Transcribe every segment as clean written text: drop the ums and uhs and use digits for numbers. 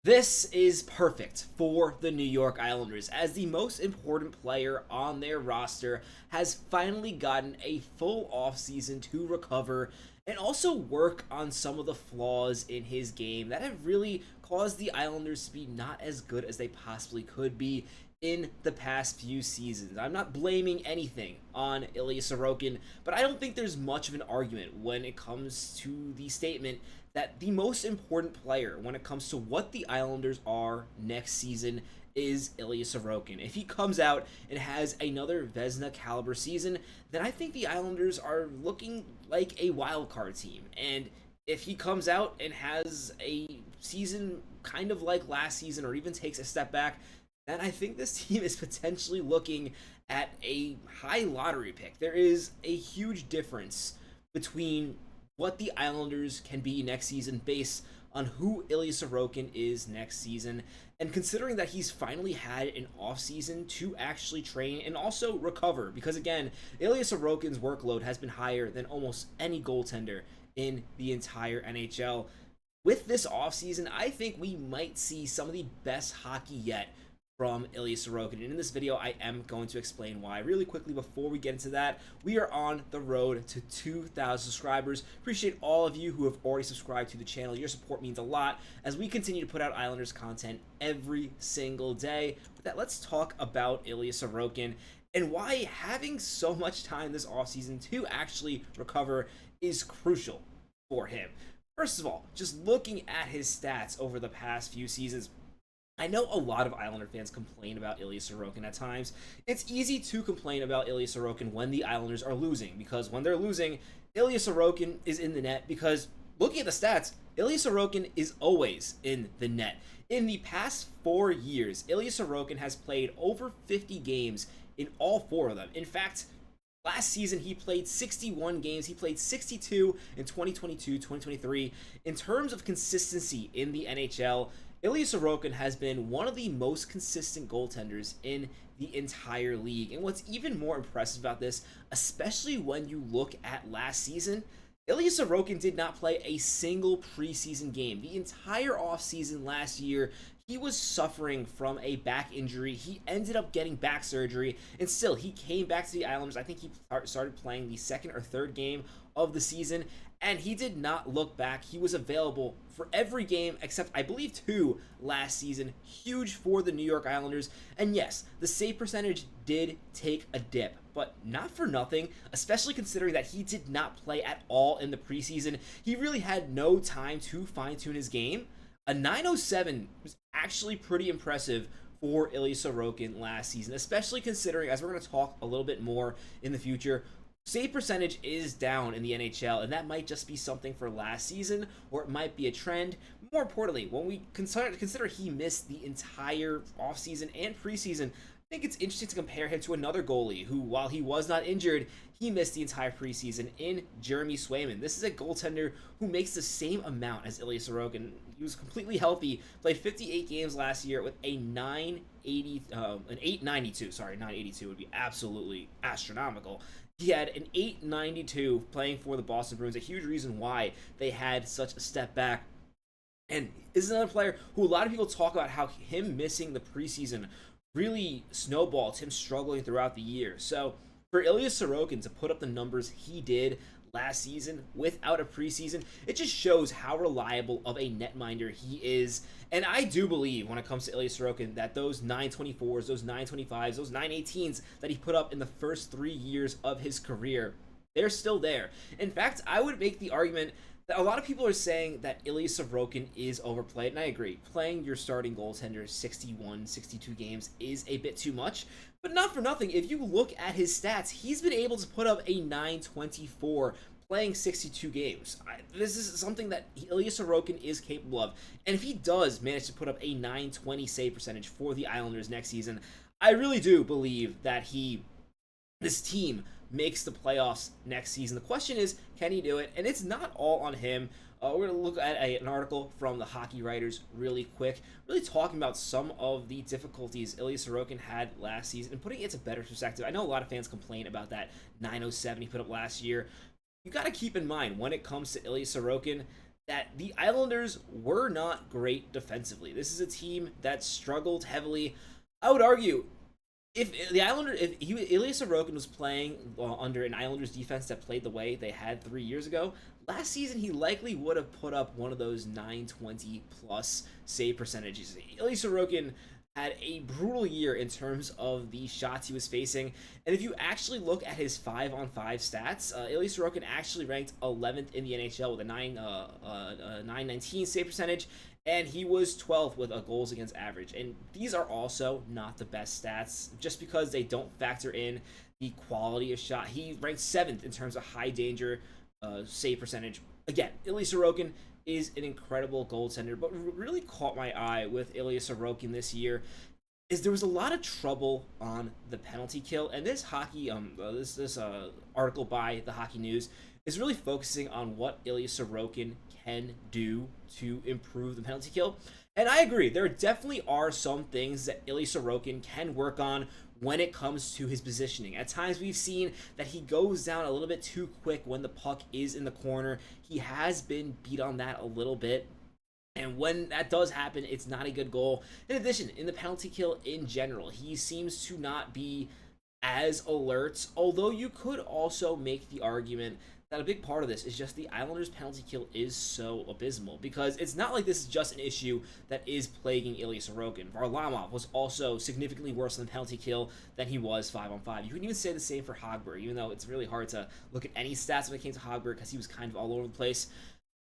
This is perfect for the New York Islanders, as the most important player on their roster has finally gotten a full offseason to recover and also work on some of the flaws in his game that have really caused the Islanders to be not as good as they possibly could be in the past few seasons. I'm not blaming anything on Ilya Sorokin, but I don't think there's much of an argument when it comes to the statement that the most important player when it comes to what the Islanders are next season is Ilya Sorokin. If he comes out and has another Vezina caliber season, then I think the Islanders are looking like a wild card team. And if he comes out and has a season kind of like last season or even takes a step back, then I think this team is potentially looking at a high lottery pick. There is a huge difference between what the Islanders can be next season based on who Ilya Sorokin is next season, and considering that he's finally had an offseason to actually train and also recover, because again, Ilya Sorokin's workload has been higher than almost any goaltender in the entire NHL. With this offseason, I think we might see some of the best hockey yet from Ilya Sorokin. And in this video, I am going to explain why. Really quickly, before we get into that, we are on the road to 2,000 subscribers. Appreciate all of you who have already subscribed to the channel. Your support means a lot as we continue to put out Islanders content every single day. With that, let's talk about Ilya Sorokin and why having so much time this offseason to actually recover is crucial for him. First of all, just looking at his stats over the past few seasons, I know a lot of Islander fans complain about Ilya Sorokin at times. It's easy to complain about Ilya Sorokin when the Islanders are losing, because when they're losing, Ilya Sorokin is in the net, because looking at the stats, Ilya Sorokin is always in the net. In the past 4 years, Ilya Sorokin has played over 50 games in all 4 of them. In fact, last season, he played 61 games. He played 62 in 2022, 2023. In terms of consistency in the NHL, Ilya Sorokin has been one of the most consistent goaltenders in the entire league. And what's even more impressive about this, especially when you look at last season, Ilya Sorokin did not play a single preseason game. The entire offseason last year, he was suffering from a back injury. He ended up getting back surgery, and still, he came back to the Islanders. I think he started playing the second or third game of the season, and he did not look back. He was available for every game except, I believe, 2 last season. Huge for the New York Islanders. And yes, the save percentage did take a dip, but not for nothing, especially considering that he did not play at all in the preseason. He really had no time to fine-tune his game. A 907 was actually pretty impressive for Ilya Sorokin last season, especially considering, as we're going to talk a little bit more in the future, save percentage is down in the NHL, and that might just be something for last season, or it might be a trend. More importantly, when we consider he missed the entire offseason and preseason, I think it's interesting to compare him to another goalie who, while he was not injured, he missed the entire preseason in Jeremy Swayman. This is a goaltender who makes the same amount as Ilya Sorokin. He was completely healthy, played 58 games last year with a 892. Sorry, 982 would be absolutely astronomical. He had an 892 playing for the Boston Bruins, a huge reason why they had such a step back. And this is another player who a lot of people talk about how him missing the preseason really snowballed him struggling throughout the year. So for Ilya Sorokin to put up the numbers he did last season without a preseason, it just shows how reliable of a netminder he is. And I do believe when it comes to Ilya Sorokin that those 924s, those 925s, those 918s that he put up in the first 3 years of his career, they're still there. In fact, I would make the argument that a lot of people are saying that Ilya Sorokin is overplayed, and I agree. Playing your starting goaltender 61, 62 games is a bit too much, but not for nothing. If you look at his stats, he's been able to put up a 924 playing 62 games. This is something that Ilya Sorokin is capable of, and if he does manage to put up a 920 save percentage for the Islanders next season, I really do believe that this team makes the playoffs next season. The question is, can he do it? And it's not all on him. We're going to look at an article from the Hockey Writers really quick, really talking about some of the difficulties Ilya Sorokin had last season and putting it into better perspective. I know a lot of fans complain about that 907 he put up last year. You got to keep in mind when it comes to Ilya Sorokin that the Islanders were not great defensively. This is a team that struggled heavily. I would argue if the Islanders, Ilya Sorokin was playing under an Islanders defense that played the way they had 3 years ago, last season he likely would have put up one of those 920 plus save percentages. Ilya Sorokin had a brutal year in terms of the shots he was facing, and if you actually look at his 5-on-5 stats, Ilya Sorokin actually ranked 11th in the NHL with a 919 save percentage, and he was 12th with a goals against average. And these are also not the best stats, just because they don't factor in the quality of shot. He ranked 7th in terms of high danger save percentage. Again, Ilya Sorokin is an incredible goaltender, but what really caught my eye with Ilya Sorokin this year is there was a lot of trouble on the penalty kill, and this article by the Hockey News is really focusing on what Ilya Sorokin can do to improve the penalty kill. And I agree, there definitely are some things that Ilya Sorokin can work on when it comes to his positioning. At times we've seen that he goes down a little bit too quick when the puck is in the corner. He has been beat on that a little bit. And when that does happen, it's not a good goal. In addition, in the penalty kill in general, he seems to not be as alert, although you could also make the argument that a big part of this is just the Islanders' penalty kill is so abysmal, because it's not like this is just an issue that is plaguing Ilya Sorokin. Varlamov was also significantly worse on the penalty kill than he was 5-on-5. You can even say the same for Hogberg, even though it's really hard to look at any stats when it came to Hogberg because he was kind of all over the place.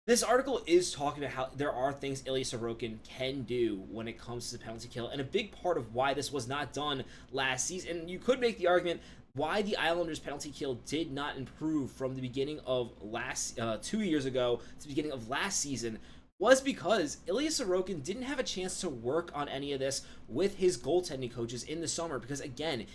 This article is talking about how there are things Ilya Sorokin can do when it comes to the penalty kill, and a big part of why this was not done last season, and you could make the argument why the Islanders' penalty kill did not improve from the beginning of 2 years ago to the beginning of last season, was because Ilya Sorokin didn't have a chance to work on any of this with his goaltending coaches in the summer, because again,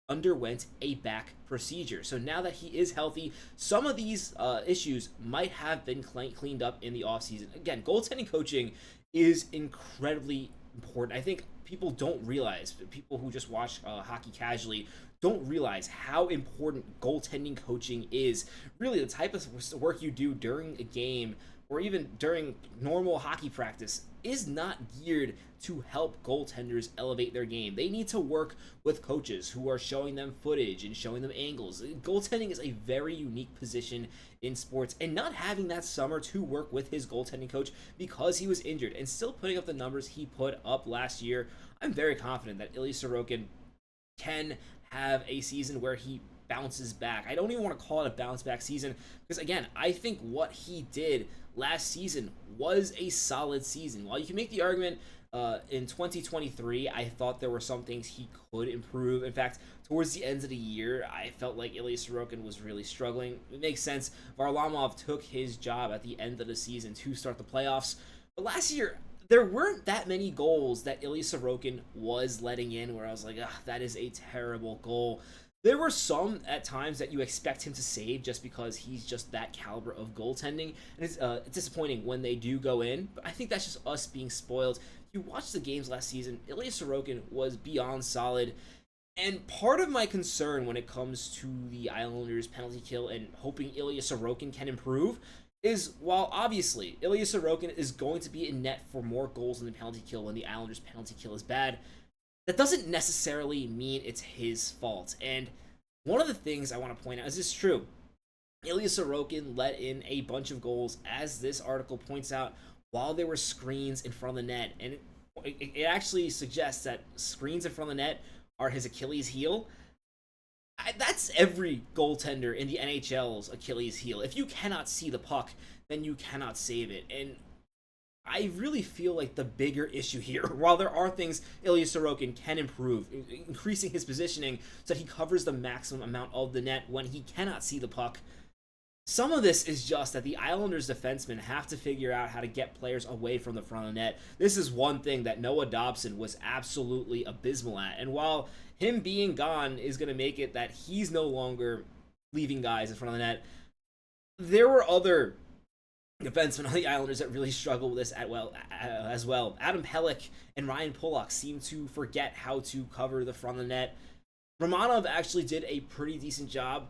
underwent a back procedure. So now that he is healthy, some of these issues might have been cleaned up in the offseason. Again, goaltending coaching is incredibly important. I think people don't realize, people who just watch hockey casually don't realize how important goaltending coaching is. Really, the type of work you do during a game or even during normal hockey practice is not geared to help goaltenders elevate their game. They need to work with coaches who are showing them footage and showing them angles. Goaltending is a very unique position in sports, and not having that summer to work with his goaltending coach because he was injured and still putting up the numbers he put up last year, I'm very confident that Ilya Sorokin can have a season where he bounces back. I don't even want to call it a bounce back season because, again, I think what he did last season was a solid season. While you can make the argument in 2023, I thought there were some things he could improve. In fact, towards the end of the year, I felt like Ilya Sorokin was really struggling. It makes sense. Varlamov took his job at the end of the season to start the playoffs. But last year, there weren't that many goals that Ilya Sorokin was letting in where I was like, that is a terrible goal. There were some at times that you expect him to save just because he's just that caliber of goaltending, and it's disappointing when they do go in, but I think that's just us being spoiled. You watch the games last season, Ilya Sorokin was beyond solid, and part of my concern when it comes to the Islanders' penalty kill and hoping Ilya Sorokin can improve is, while obviously Ilya Sorokin is going to be in net for more goals in the penalty kill when the Islanders' penalty kill is bad, that doesn't necessarily mean it's his fault. And one of the things I want to point out is this true. Ilya Sorokin let in a bunch of goals, as this article points out, while there were screens in front of the net. And it actually suggests that screens in front of the net are his Achilles heel. That's every goaltender in the NHL's Achilles heel. If you cannot see the puck, then you cannot save it. And I really feel like the bigger issue here, while there are things Ilya Sorokin can improve, increasing his positioning so that he covers the maximum amount of the net when he cannot see the puck, some of this is just that the Islanders defensemen have to figure out how to get players away from the front of the net. This is one thing that Noah Dobson was absolutely abysmal at, and while him being gone is going to make it that he's no longer leaving guys in front of the net, there were other defensemen on the Islanders that really struggle with this as well. Adam Pelech and Ryan Pulock seem to forget how to cover the front of the net. Romanov actually did a pretty decent job,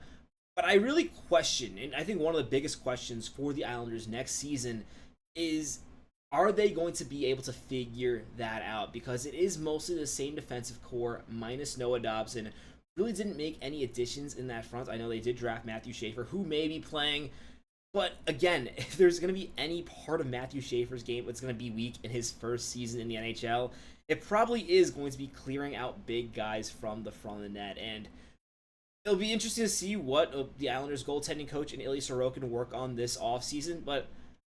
but I really question, and I think one of the biggest questions for the Islanders next season is, are they going to be able to figure that out? Because it is mostly the same defensive core minus Noah Dobson. Really didn't make any additions in that front. I know they did draft Matthew Schaefer, who may be playing. But again, if there's going to be any part of Matthew Schaefer's game that's going to be weak in his first season in the NHL, it probably is going to be clearing out big guys from the front of the net. And it'll be interesting to see what the Islanders goaltending coach and Ilya Sorokin work on this offseason. But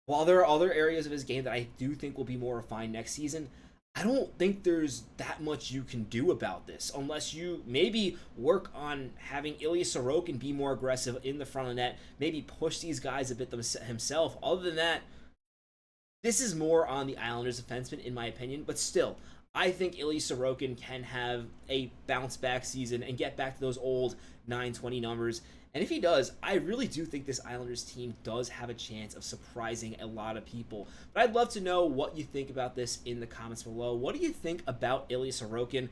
while there are other areas of his game that I do think will be more refined next season, I don't think there's that much you can do about this unless you maybe work on having Ilya Sorokin be more aggressive in the front of the net, maybe push these guys a bit himself. Other than that, this is more on the Islanders defenseman in my opinion, but still, I think Ilya Sorokin can have a bounce back season and get back to those old 920 numbers. And if he does, I really do think this Islanders team does have a chance of surprising a lot of people. But I'd love to know what you think about this in the comments below. What do you think about Ilya Sorokin?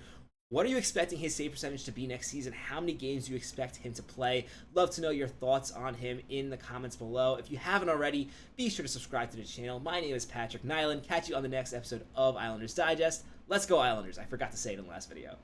What are you expecting his save percentage to be next season? How many games do you expect him to play? Love to know your thoughts on him in the comments below. If you haven't already, be sure to subscribe to the channel. My name is Patrick Nilan. Catch you on the next episode of Islanders Digest. Let's go Islanders. I forgot to say it in the last video.